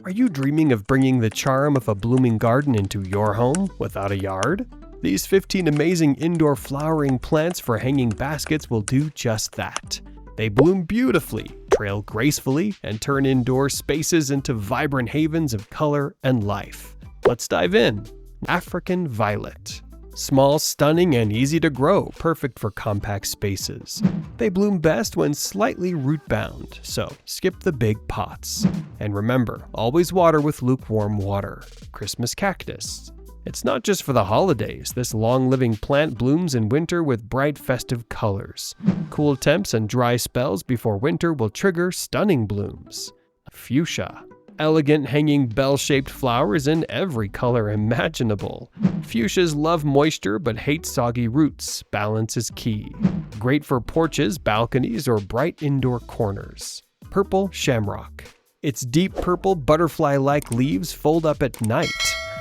Are you dreaming of bringing the charm of a blooming garden into your home without a yard? These 15 amazing indoor flowering plants for hanging baskets will do just that. They bloom beautifully, trail gracefully, and turn indoor spaces into vibrant havens of color and life. Let's dive in. African Violet. Small, stunning, and easy to grow, perfect for compact spaces. They bloom best when slightly root-bound, so skip the big pots. And remember, always water with lukewarm water. Christmas Cactus. It's not just for the holidays. This long-living plant blooms in winter with bright, festive colors. Cool temps and dry spells before winter will trigger stunning blooms. Fuchsia. Elegant hanging bell-shaped flowers in every color imaginable. Fuchsias love moisture but hate soggy roots. Balance is key. Great for porches, balconies, or bright indoor corners. Purple Shamrock. Its deep purple butterfly-like leaves fold up at night.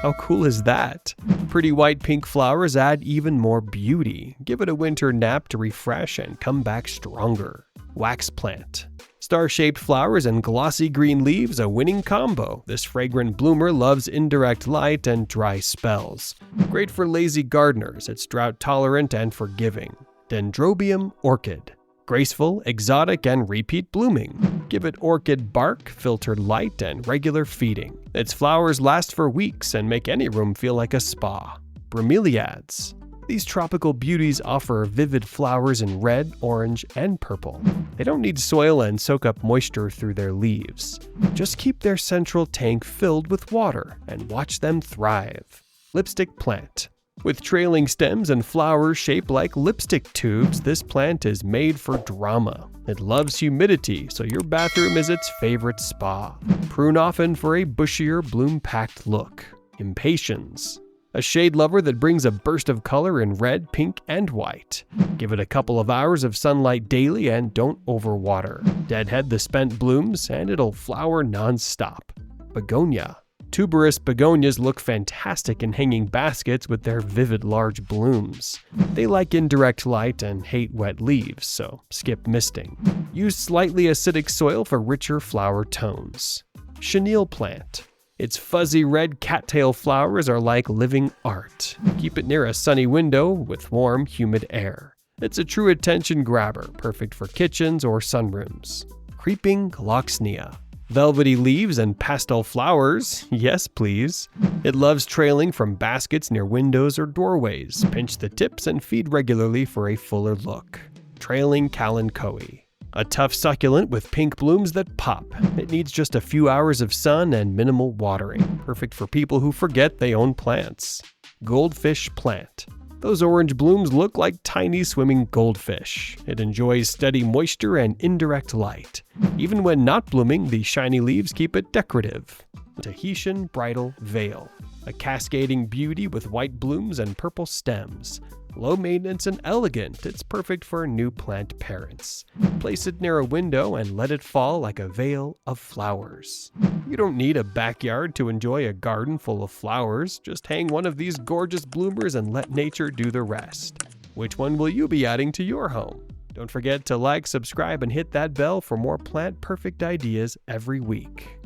How cool is that? Pretty white pink flowers add even more beauty. Give it a winter nap to refresh and come back stronger. Wax Plant. Star-shaped flowers and glossy green leaves, a winning combo. This fragrant bloomer loves indirect light and dry spells. Great for lazy gardeners, it's drought-tolerant and forgiving. Dendrobium Orchid. Graceful, exotic, and repeat blooming. Give it orchid bark, filtered light, and regular feeding. Its flowers last for weeks and make any room feel like a spa. Bromeliads. These tropical beauties offer vivid flowers in red, orange, and purple. They don't need soil and soak up moisture through their leaves. Just keep their central tank filled with water and watch them thrive. Lipstick Plant. With trailing stems and flowers shaped like lipstick tubes, this plant is made for drama. It loves humidity, so your bathroom is its favorite spa. Prune often for a bushier, bloom-packed look. Impatiens. A shade lover that brings a burst of color in red, pink, and white. Give it a couple of hours of sunlight daily and don't overwater. Deadhead the spent blooms and it'll flower non-stop. Begonia. Tuberous begonias look fantastic in hanging baskets with their vivid large blooms. They like indirect light and hate wet leaves, so skip misting. Use slightly acidic soil for richer flower tones. Chenille Plant. Its fuzzy red cattail flowers are like living art. Keep it near a sunny window with warm, humid air. It's a true attention grabber, perfect for kitchens or sunrooms. Creeping Gloxnia. Velvety leaves and pastel flowers, yes please. It loves trailing from baskets near windows or doorways. Pinch the tips and feed regularly for a fuller look. Trailing kalanchoes. A tough succulent with pink blooms that pop. It needs just a few hours of sun and minimal watering. Perfect for people who forget they own plants. Goldfish Plant. Those orange blooms look like tiny swimming goldfish. It enjoys steady moisture and indirect light. Even when not blooming, the shiny leaves keep it decorative. Tahitian Bridal Veil. A cascading beauty with white blooms and purple stems. Low maintenance and elegant, it's perfect for new plant parents. Place it near a window and let it fall like a veil of flowers. You don't need a backyard to enjoy a garden full of flowers. Just hang one of these gorgeous bloomers and let nature do the rest. Which one will you be adding to your home? Don't forget to like, subscribe, and hit that bell for more plant perfect ideas every week.